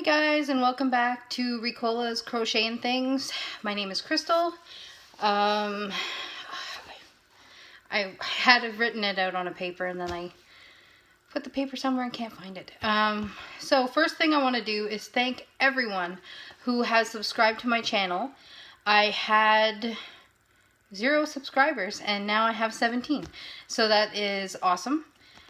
guys, and welcome back to Ricola's Crochet and Things. My name is Crystal. I had written it out on a paper and then I put the paper somewhere and can't find it. So first thing I want to do is thank everyone who has subscribed to my channel. I had 0 subscribers and now I have 17. So that is awesome.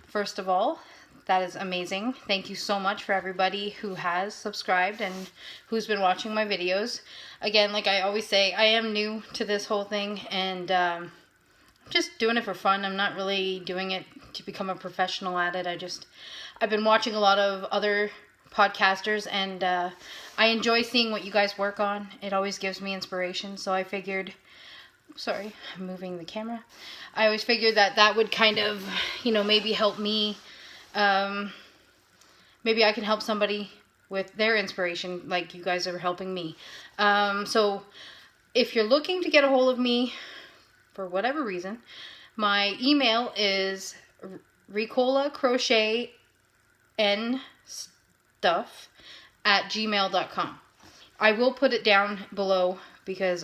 First of all, that is amazing. Thank you so much for everybody who has subscribed and who's been watching my videos. Again, like I always say, I am new to this whole thing and I'm just doing it for fun. I'm not really doing it to become a professional at it. I've been watching a lot of other podcasters and I enjoy seeing what you guys work on. It always gives me inspiration. So I figured, sorry, I'm moving the camera. I always figured that would kind of, maybe help me. Maybe I can help somebody with their inspiration like you guys are helping me. So if you're looking to get a hold of me for whatever reason, my email is Ricola Crochet nstuff@gmail.com. I will put it down below because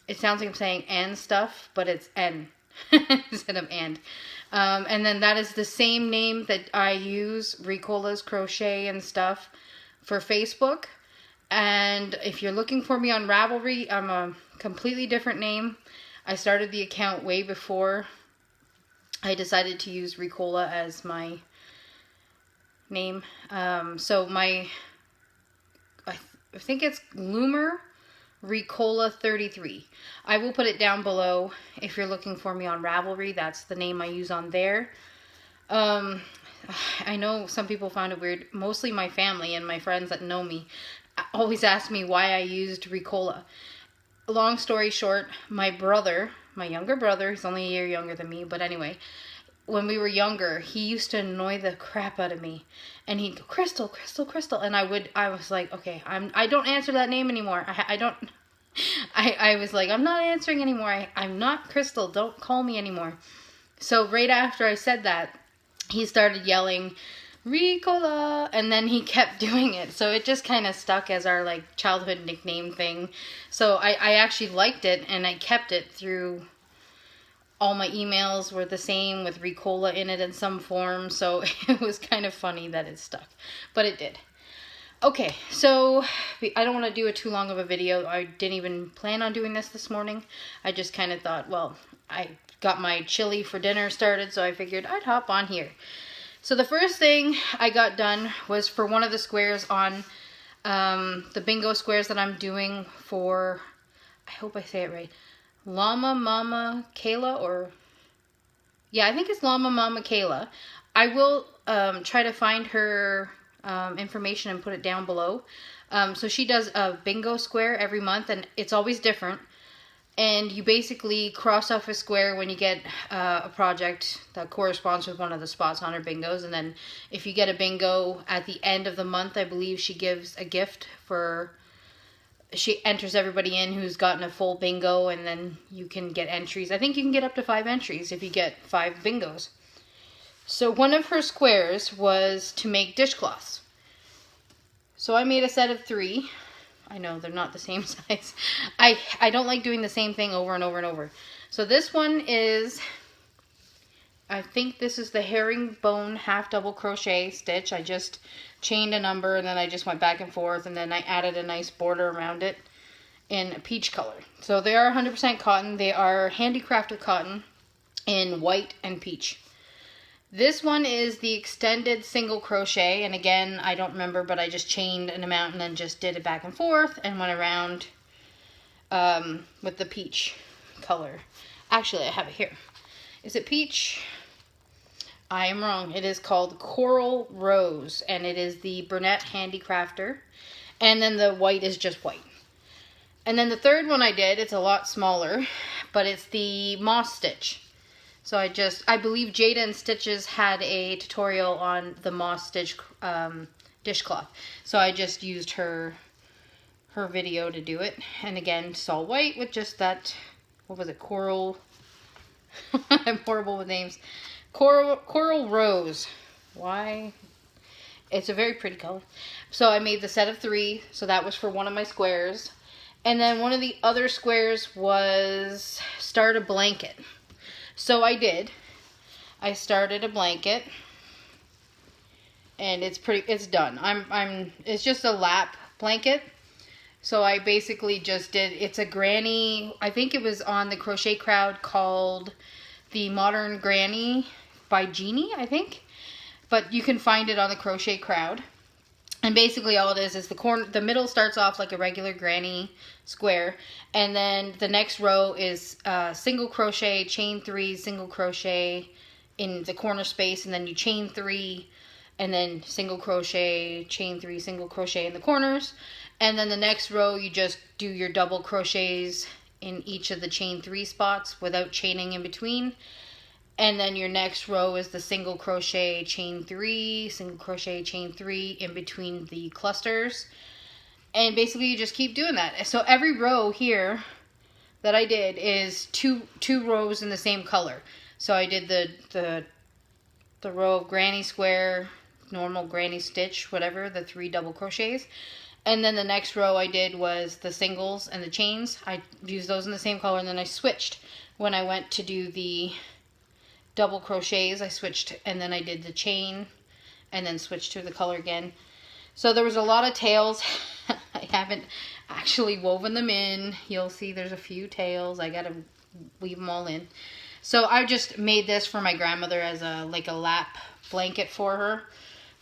it sounds like I'm saying and stuff, but it's N instead of and. And then that is the same name that I use, Ricola's Crochet and Stuff, for Facebook. And if you're looking for me on Ravelry, I'm a completely different name. I started the account way before I decided to use Ricola as my name. So I think it's Loomer Ricola 33. I will put it down below if you're looking for me on Ravelry. That's the name I use on there. I know some people found it weird. Mostly my family and my friends that know me always ask me why I used Ricola. Long story short, my younger brother, he's only a year younger than me, but anyway, when we were younger, he used to annoy the crap out of me. And he'd go, Crystal, Crystal, Crystal. And I was like, okay, I don't answer that name anymore. I was like, I'm not answering anymore. I'm not Crystal. Don't call me anymore. So right after I said that, he started yelling, Ricola. And then he kept doing it. So it just kind of stuck as our childhood nickname thing. So I actually liked it and I kept it through. All my emails were the same with Ricola in it in some form, so it was kind of funny that it stuck, but it did. Okay, so I don't want to do a too long of a video. I didn't even plan on doing this morning. I just kind of thought, well, I got my chili for dinner started, so I figured I'd hop on here. So the first thing I got done was for one of the squares on the bingo squares that I'm doing for, I hope I say it right, Llama Mama Kayla, I think it's Llama Mama Kayla. I will try to find her information and put it down below. So she does a bingo square every month and it's always different. And you basically cross off a square when you get a project that corresponds with one of the spots on her bingos. And then if you get a bingo at the end of the month, I believe she gives a gift for... She enters everybody in who's gotten a full bingo, and then you can get entries. I think you can get up to 5 entries if you get 5 bingos. So one of her squares was to make dishcloths. So I made a set of 3. I know they're not the same size. I don't like doing the same thing over and over and over. So this one is, I think this is the herringbone half double crochet stitch. I just chained a number and then I just went back and forth and then I added a nice border around it in a peach color. So they are 100% cotton. They are handicrafted cotton in white and peach. This one is the extended single crochet, and again, I don't remember, but I just chained an amount and then just did it back and forth and went around with the peach color. Actually, I have it here. Is it peach? I am wrong. It is called Coral Rose, and it is the Burnett Handicrafter, and then the white is just white. And then the third one I did, it's a lot smaller, but it's the moss stitch. So I believe Jada and Stitches had a tutorial on the moss stitch dishcloth. So I just used her video to do it. And again, it's all white with just that, what was it, coral? I'm horrible with names. Coral Rose. Why? It's a very pretty color. So I made the set of 3. So that was for one of my squares. And then one of the other squares was start a blanket. So I did. I started a blanket. And it's done. It's just a lap blanket. So I basically just did, it's a granny, I think it was on the Crochet Crowd called the Modern Granny by Jeannie, I think. But you can find it on the Crochet Crowd. And basically all it is the middle starts off like a regular granny square. And then the next row is single crochet, chain 3, single crochet in the corner space. And then you chain 3, and then single crochet, chain 3, single crochet in the corners. And then the next row you just do your double crochets in each of the chain 3 spots without chaining in between. And then your next row is the single crochet, chain 3, single crochet, chain 3 in between the clusters. And basically you just keep doing that. So every row here that I did is two rows in the same color. So I did the row of granny square, normal granny stitch, whatever, the 3 double crochets. And then the next row I did was the singles and the chains. I used those in the same color, and then I switched. When I went to do the double crochets, I switched, and then I did the chain, and then switched to the color again. So there was a lot of tails. I haven't actually woven them in. You'll see there's a few tails. I gotta weave them all in. So I just made this for my grandmother as a lap blanket for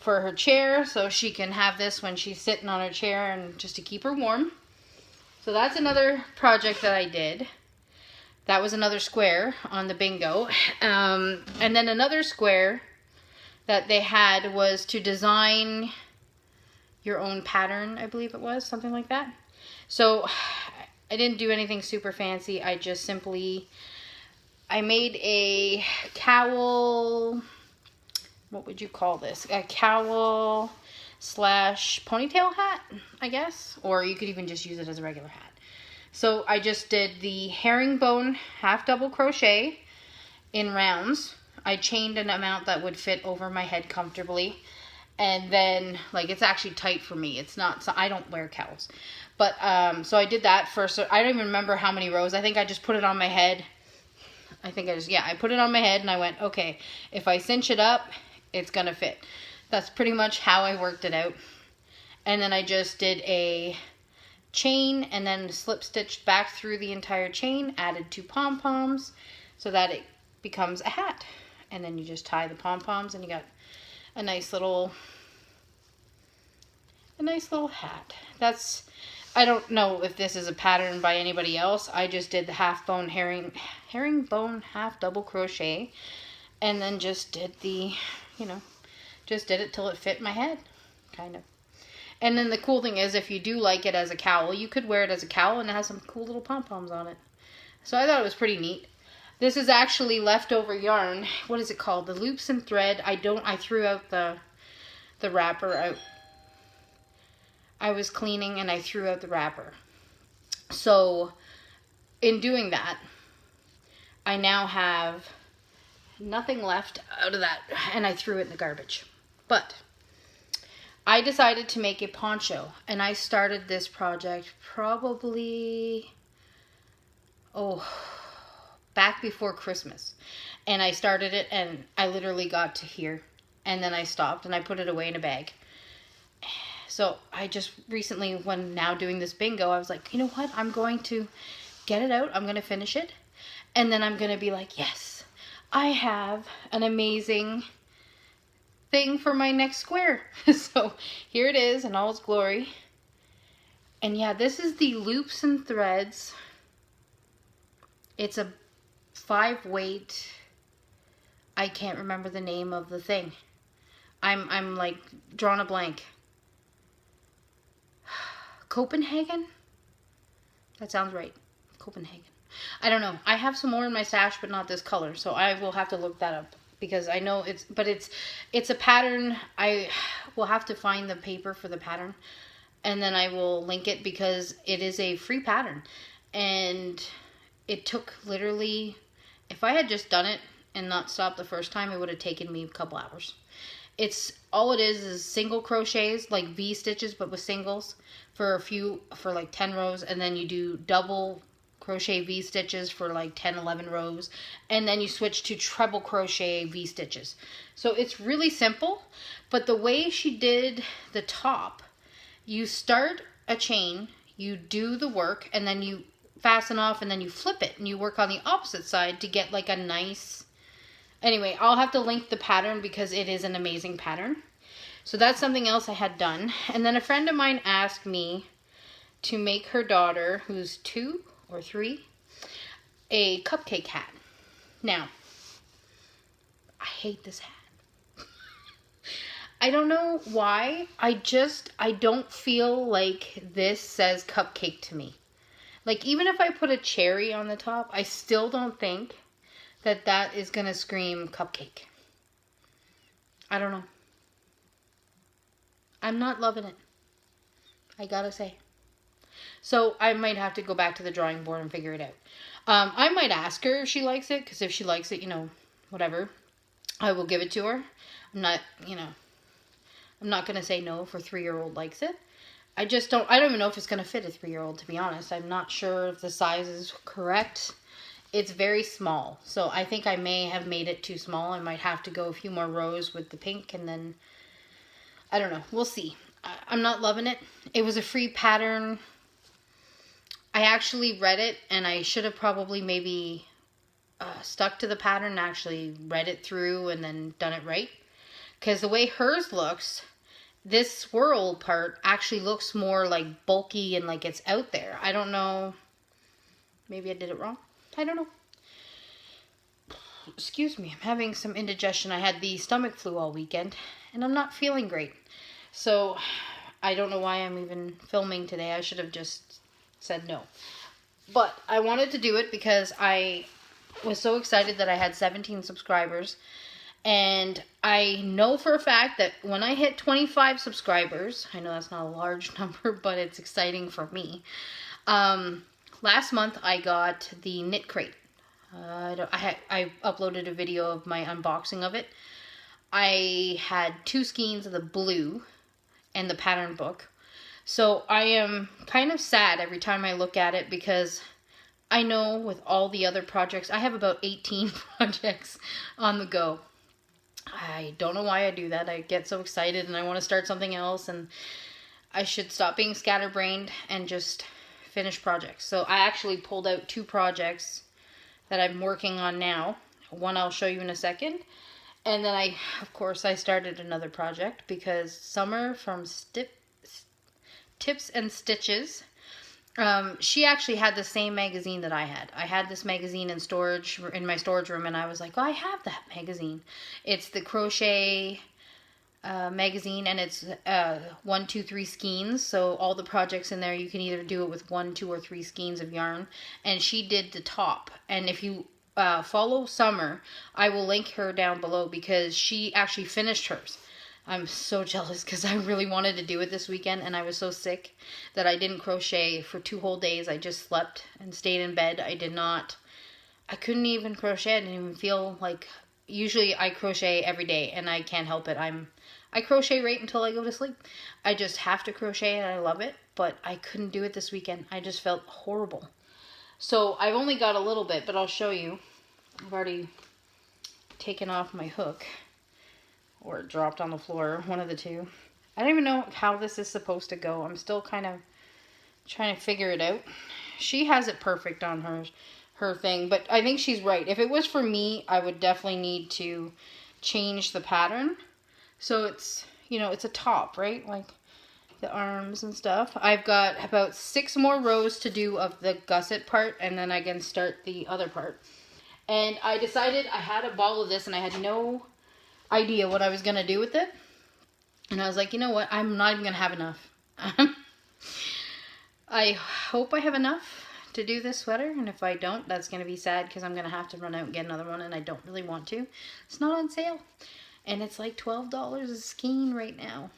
her chair, so she can have this when she's sitting on her chair and just to keep her warm. So that's another project that I did. That was another square on the bingo. And then another square that they had was to design your own pattern, I believe it was, something like that. So I didn't do anything super fancy. I just simply, I made a cowl, what would you call this? A cowl slash ponytail hat, I guess. Or you could even just use it as a regular hat. So I just did the herringbone half double crochet in rounds. I chained an amount that would fit over my head comfortably. And then, it's actually tight for me. It's not, so I don't wear cowls. But, so I did that first. So I don't even remember how many rows. I think I just put it on my head. I put it on my head and I went, okay, if I cinch it up, it's gonna fit. That's pretty much how I worked it out. And then I just did a chain and then slip stitched back through the entire chain, added 2 pom-poms so that it becomes a hat. And then you just tie the pom-poms and you got a nice little hat. I don't know if this is a pattern by anybody else. I just did the herringbone half double crochet and then just did the, just did it till it fit my head, kind of. And then the cool thing is, if you do like it as a cowl, you could wear it as a cowl and it has some cool little pom-poms on it. So I thought it was pretty neat. This is actually leftover yarn. What is it called? The loops and thread. I threw out the wrapper out. I was cleaning and I threw out the wrapper. So in doing that, I now have nothing left out of that, and I threw it in the garbage. But I decided to make a poncho, and I started this project probably, back before Christmas. And I started it and I literally got to here, and then I stopped and I put it away in a bag. So I just recently, when now doing this bingo, I was like, you know what? I'm going to get it out. I'm going to finish it. And then I'm going to be like, yes, I have an amazing thing for my next square. So here it is in all its glory. And yeah, this is the loops and threads. It's a 5-weight. I can't remember the name of the thing. I'm like drawn a blank. Copenhagen? That sounds right. Copenhagen. I don't know. I have some more in my stash, but not this color. So I will have to look that up, because I know it's a pattern. I will have to find the paper for the pattern, and then I will link it, because it is a free pattern. And it took literally, if I had just done it and not stopped the first time, it would have taken me a couple hours. it's all it is single crochets, like V stitches, but with singles for like 10 rows. And then you do double crochet V stitches for like 10, 11 rows. And then you switch to treble crochet V stitches. So it's really simple, but the way she did the top, you start a chain, you do the work, and then you fasten off, and then you flip it, and you work on the opposite side to get like a nice... Anyway, I'll have to link the pattern because it is an amazing pattern. So that's something else I had done. And then a friend of mine asked me to make her daughter, who's 2 or 3, a cupcake hat. Now, I hate this hat. I don't know why. I don't feel like this says cupcake to me. Like, even if I put a cherry on the top, I still don't think that that is going to scream cupcake. I don't know. I'm not loving it, I gotta say. So I might have to go back to the drawing board and figure it out. I might ask her if she likes it, because if she likes it, you know, whatever, I will give it to her. I'm not, you know, I'm not going to say no if a 3-year-old likes it. I don't even know if it's going to fit a 3-year-old, to be honest. I'm not sure if the size is correct. It's very small, so I think I may have made it too small. I might have to go a few more rows with the pink, and then, I don't know. We'll see. I'm not loving it. It was a free pattern. I actually read it, and I should have probably maybe stuck to the pattern and actually read it through and then done it right. Because the way hers looks, this swirl part actually looks more like bulky and like it's out there. I don't know. Maybe I did it wrong. I don't know. Excuse me, I'm having some indigestion. I had the stomach flu all weekend, and I'm not feeling great. So, I don't know why I'm even filming today. I should have just said no. But I wanted to do it because I was so excited that I had 17 subscribers. And I know for a fact that when I hit 25 subscribers, I know that's not a large number, but it's exciting for me. Last month I got the knit crate. I uploaded a video of my unboxing of it. I had 2 skeins of the blue and the pattern book. So I am kind of sad every time I look at it, because I know with all the other projects, I have about 18 projects on the go. I don't know why I do that. I get so excited and I want to start something else, and I should stop being scatterbrained and just finish projects. So I actually pulled out 2 projects that I'm working on now. One I'll show you in a second. And then of course, I started another project because Summer from Tips and Stitches, she actually had the same magazine that I had. I had this magazine in my storage room, and I was like, oh, I have that magazine. It's the Crochet magazine, and it's 1, 2, 3 skeins. So all the projects in there, you can either do it with 1, 2, or 3 skeins of yarn. And she did the top. And if you follow Summer, I will link her down below, because she actually finished hers. I'm so jealous because I really wanted to do it this weekend, and I was so sick that I didn't crochet for 2 whole days. I just slept and stayed in bed. I couldn't even crochet. I didn't even feel like, usually I crochet every day, and I can't help it. I crochet right until I go to sleep. I just have to crochet, and I love it, but I couldn't do it this weekend. I just felt horrible. So I've only got a little bit, but I'll show you. I've already taken off my hook, or it dropped on the floor, one of the two. I don't even know how this is supposed to go. I'm still kind of trying to figure it out. She has it perfect on her thing, but I think she's right. If it was for me, I would definitely need to change the pattern. So it's, you know, it's a top, right? Like the arms and stuff. I've got about 6 more rows to do of the gusset part, and then I can start the other part. And I decided, I had a ball of this, and I had no idea what I was going to do with it. And I was like, you know what? I'm not even going to have enough. I hope I have enough to do this sweater. And if I don't, that's going to be sad, because I'm going to have to run out and get another one, and I don't really want to. It's not on sale. And it's like $12 a skein right now.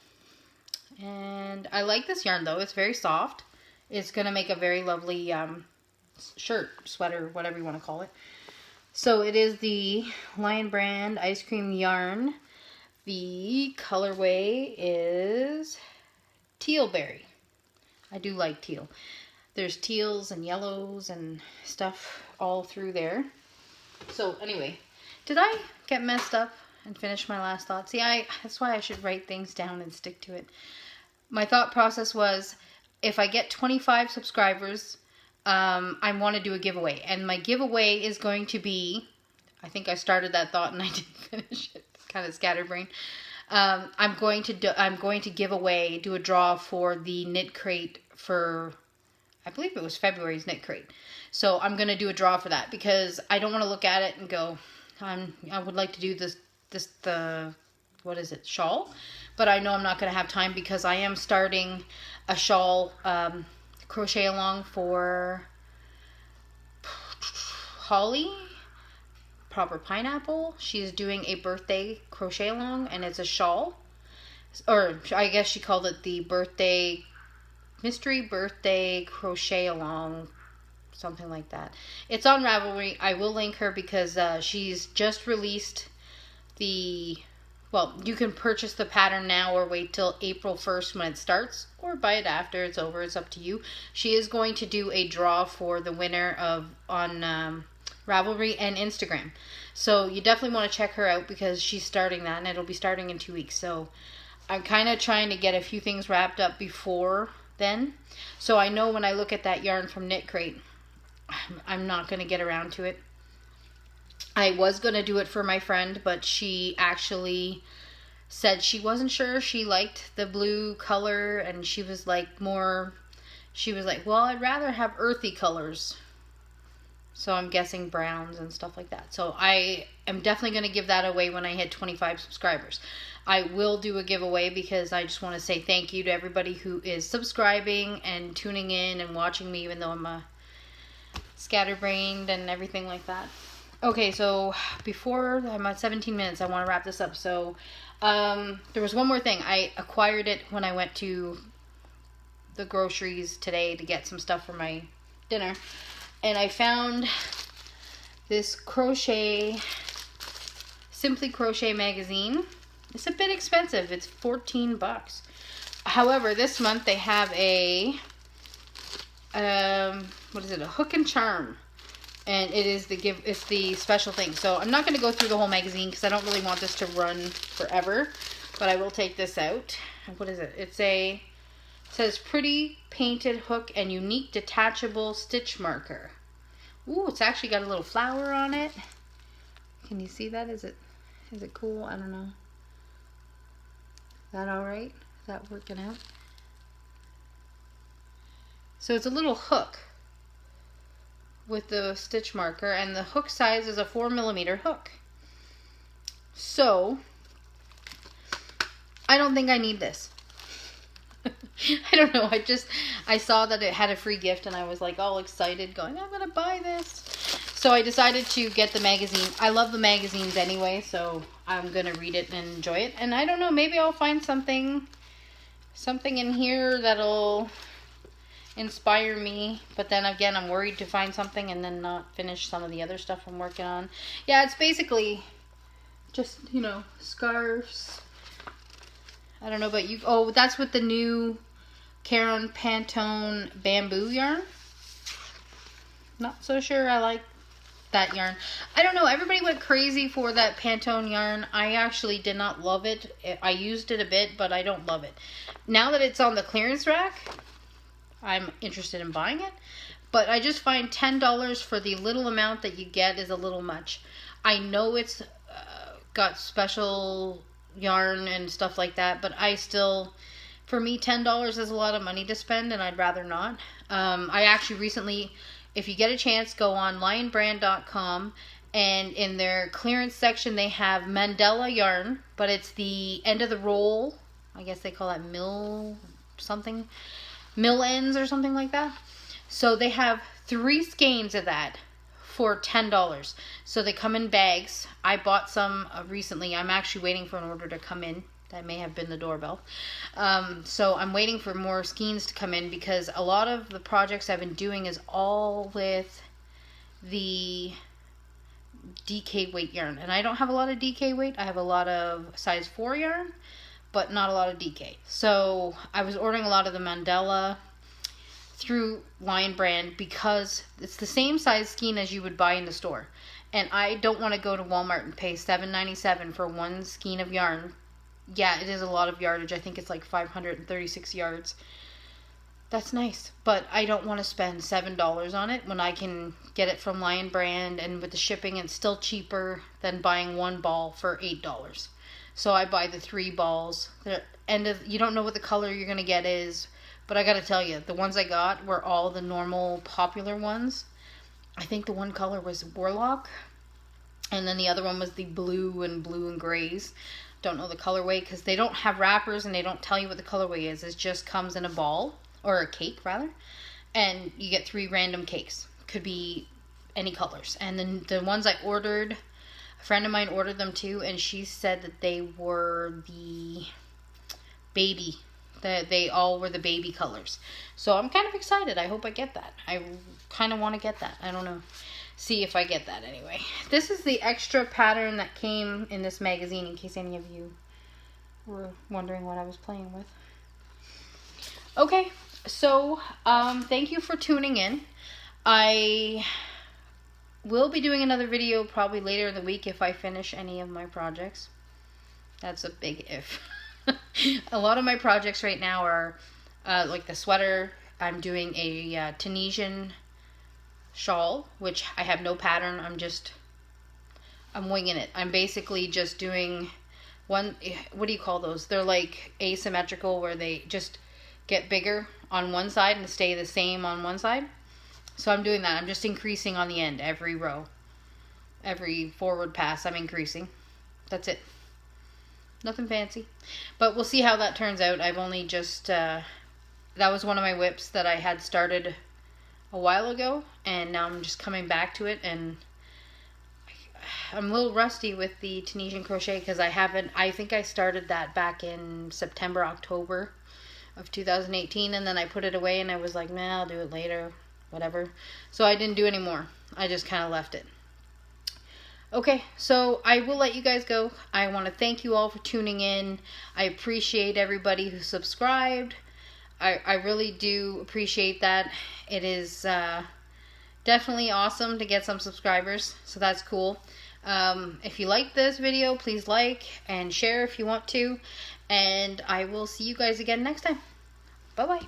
And I like this yarn, though. It's very soft. It's going to make a very lovely shirt, sweater, whatever you want to call it. So it is the Lion Brand Ice Cream Yarn The colorway is teal berry. I do like teal. There's teals and yellows and stuff all through there. So anyway, did I get messed up and finish my last thought? See, that's why I should write things down and stick to it. My thought process was, if I get 25 subscribers, I want to do a giveaway. And my giveaway is going to be, I think I started that thought and I didn't finish it. Kind of scatterbrained. I'm going to give away, do a draw for the knit crate for, I believe it was February's knit crate. So I'm going to do a draw for that because I don't want to look at it and go, I would like to do the what is it, shawl? But I know I'm not going to have time because I am starting a shawl crochet along for Holly, Proper Pineapple. She's doing a birthday crochet along and it's a shawl. Or I guess she called it the mystery birthday crochet along, something like that. It's on Ravelry. I will link her because she's just released well, you can purchase the pattern now or wait till April 1st when it starts, or buy it after it's over. It's up to you. She is going to do a draw for the winner on Ravelry and Instagram. So you definitely want to check her out because she's starting that and it'll be starting in 2 weeks. So I'm kind of trying to get a few things wrapped up before then. So I know when I look at that yarn from Knit Crate, I'm not going to get around to it. I was going to do it for my friend, but she actually said she wasn't sure she liked the blue color, and she was like, well, I'd rather have earthy colors. So I'm guessing browns and stuff like that. So I am definitely going to give that away when I hit 25 subscribers. I will do a giveaway because I just want to say thank you to everybody who is subscribing and tuning in and watching me, even though I'm scatterbrained and everything like that. Okay, so before I'm at 17 minutes, I want to wrap this up. So there was one more thing. I acquired it when I went to the groceries today to get some stuff for my dinner. And I found this Simply Crochet magazine. It's a bit expensive. It's $14. However, this month they have a, a hook and charm. And it is it's the special thing. So I'm not going to go through the whole magazine because I don't really want this to run forever. But I will take this out. What is it? It says pretty painted hook and unique detachable stitch marker. Ooh, it's actually got a little flower on it. Can you see that? Is it cool? I don't know. Is that alright? Is that working out? So it's a little hook with the stitch marker, and the hook size is a 4mm hook. So I don't think I need this. I don't know, I saw that it had a free gift and I was like all excited going, I'm gonna buy this. So I decided to get the magazine. I love the magazines anyway, so I'm gonna read it and enjoy it. And I don't know, maybe I'll find something in here that'll inspire me, but then again I'm worried to find something and then not finish some of the other stuff I'm working on. Yeah, it's basically just, scarves. I don't know about you. Oh, that's with the new Caron Pantone bamboo yarn. Not so sure I like that yarn. I don't know, everybody went crazy for that Pantone yarn. I actually did not love it. I used it a bit, but I don't love it. Now that it's on the clearance rack, I'm interested in buying it, but I just find $10 for the little amount that you get is a little much. I know it's got special yarn and stuff like that, but for me, $10 is a lot of money to spend, and I'd rather not. I actually recently, if you get a chance, go on lionbrand.com, and in their clearance section, they have Mandela yarn, but it's the end of the roll. I guess they call that mill ends or something like that. So they have 3 skeins of that for $10. So they come in bags. I bought some recently. I'm actually waiting for an order to come in. That may have been the doorbell. So I'm waiting for more skeins to come in because a lot of the projects I've been doing is all with the DK weight yarn. And I don't have a lot of DK weight. I have a lot of size 4 yarn, but not a lot of DK. So I was ordering a lot of the Mandala through Lion Brand because it's the same size skein as you would buy in the store. And I don't want to go to Walmart and pay $7.97 for one skein of yarn. Yeah, it is a lot of yardage. I think it's like 536 yards. That's nice, but I don't want to spend $7 on it when I can get it from Lion Brand, and with the shipping it's still cheaper than buying one ball for $8. So I buy the 3 balls. You don't know what the color you're going to get is, but I got to tell you, the ones I got were all the normal popular ones. I think the one color was Warlock, and then the other one was the blue and grays. Don't know the colorway because they don't have wrappers and they don't tell you what the colorway is. It just comes in a ball, or a cake rather, and you get 3 random cakes. Could be any colors. And then the ones I ordered, a friend of mine ordered them too, and she said that they were the baby. They all were the baby colors. So I'm kind of excited. I hope I get that. I kind of want to get that. I don't know. See if I get that anyway. This is the extra pattern that came in this magazine, in case any of you were wondering what I was playing with. Okay, so thank you for tuning in. I will be doing another video probably later in the week if I finish any of my projects. That's a big if. A lot of my projects right now are like the sweater. I'm doing a Tunisian shawl, which I have no pattern. I'm winging it. I'm basically just doing one, what do you call those? They're like asymmetrical, where they just get bigger on one side and stay the same on one side. So I'm doing that. I'm just increasing on the end every row. Every forward pass I'm increasing. That's it. Nothing fancy. But we'll see how that turns out. I've only just, that was one of my whips that I had started a while ago, and now I'm just coming back to it, and I'm a little rusty with the Tunisian crochet because I think I started that back in September, October of 2018, and then I put it away and I was like, nah, I'll do it later, whatever. So I didn't do any more. I just kind of left it. Okay, so I will let you guys go. I want to thank you all for tuning in. I appreciate everybody who subscribed. I really do appreciate that. It is definitely awesome to get some subscribers, so that's cool. If you like this video, please like and share if you want to, and I will see you guys again next time. Bye-bye.